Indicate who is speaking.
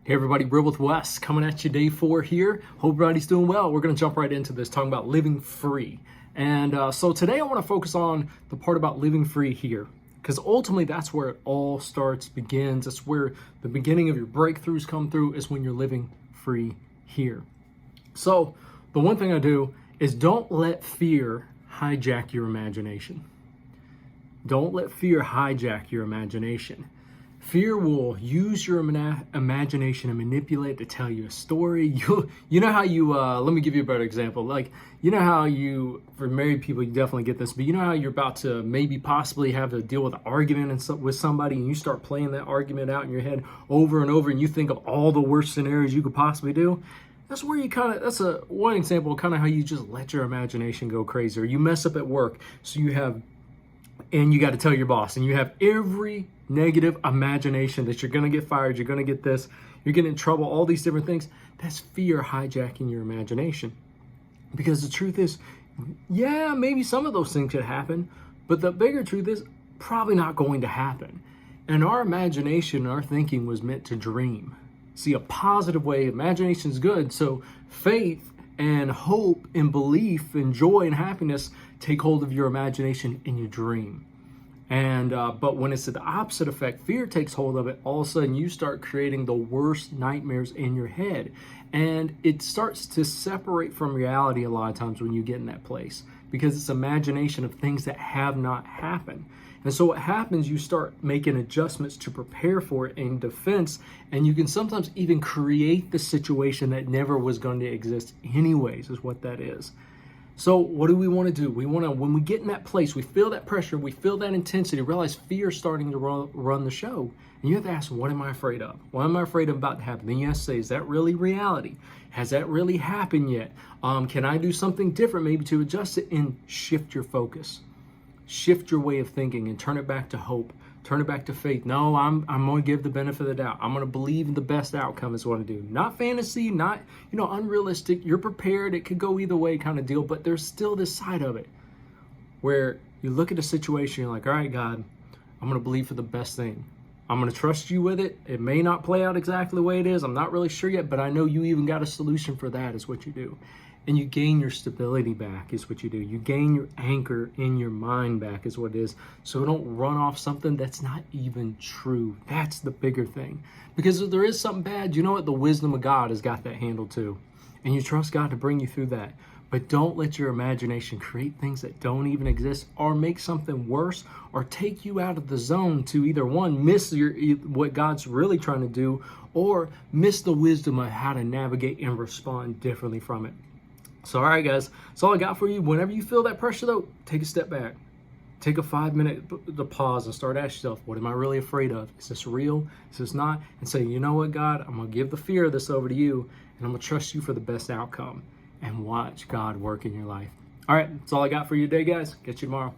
Speaker 1: Hey everybody, Real with Wes coming at you day 4 here. Hope everybody's doing well. We're going to jump right into this, talking about living free. And so today I want to focus on the part about living free here, because ultimately that's where it all starts, begins. That's where the beginning of your breakthroughs come through, is when you're living free here. So the one thing I do is don't let fear hijack your imagination. Don't let fear hijack your imagination. Fear will use your imagination and manipulate to tell you a story. You know how you, let me give you a better example. Like, you know how you, for married people, you definitely get this, but you know how you're about to maybe possibly have to deal with an argument with somebody, and you start playing that argument out in your head over and over, and you think of all the worst scenarios you could possibly do. That's where you that's one example of kind of how you just let your imagination go crazy. Or you mess up at work, so you got to tell your boss, and you have every negative imagination that you're going to get fired, you're going to get this, you're getting in trouble, all these different things. That's fear hijacking your imagination. Because the truth is, yeah, maybe some of those things could happen, but the bigger truth is probably not going to happen. And our imagination, our thinking was meant to dream. See, a positive way, imagination is good. So faith and hope and belief and joy and happiness take hold of your imagination and you dream. And but when it's the opposite effect, fear takes hold of it, all of a sudden you start creating the worst nightmares in your head. And it starts to separate from reality a lot of times when you get in that place, because it's imagination of things that have not happened. And so what happens, you start making adjustments to prepare for it in defense, and you can sometimes even create the situation that never was going to exist anyways, is what that is. So what do we want to do? We want to, when we get in that place, we feel that pressure, we feel that intensity, realize fear is starting to run the show. And you have to ask, what am I afraid of? What am I afraid of about to happen? Then you have to say, is that really reality? Has that really happened yet? Can I do something different maybe to adjust it? And shift your focus. Shift your way of thinking and turn it back to hope. Turn it back to faith. No, I'm going to give the benefit of the doubt. I'm going to believe in the best outcome is what I do. Not fantasy, not, unrealistic. You're prepared. It could go either way kind of deal, but there's still this side of it where you look at a situation, you're like, all right, God, I'm going to believe for the best thing. I'm going to trust you with it. It may not play out exactly the way it is. I'm not really sure yet, but I know you even got a solution for that, is what you do. And you gain your stability back, is what you do. You gain your anchor in your mind back, is what it is. So don't run off something that's not even true. That's the bigger thing. Because if there is something bad, you know what? The wisdom of God has got that handled too. And you trust God to bring you through that. But don't let your imagination create things that don't even exist, or make something worse, or take you out of the zone to either one, miss what God's really trying to do, or miss the wisdom of how to navigate and respond differently from it. So, all right, guys, that's all I got for you. Whenever you feel that pressure, though, take a step back. Take a 5-minute to pause and start asking yourself, what am I really afraid of? Is this real? Is this not? And say, you know what, God, I'm going to give the fear of this over to you, and I'm going to trust you for the best outcome, and watch God work in your life. All right, that's all I got for you today, guys. Catch you tomorrow.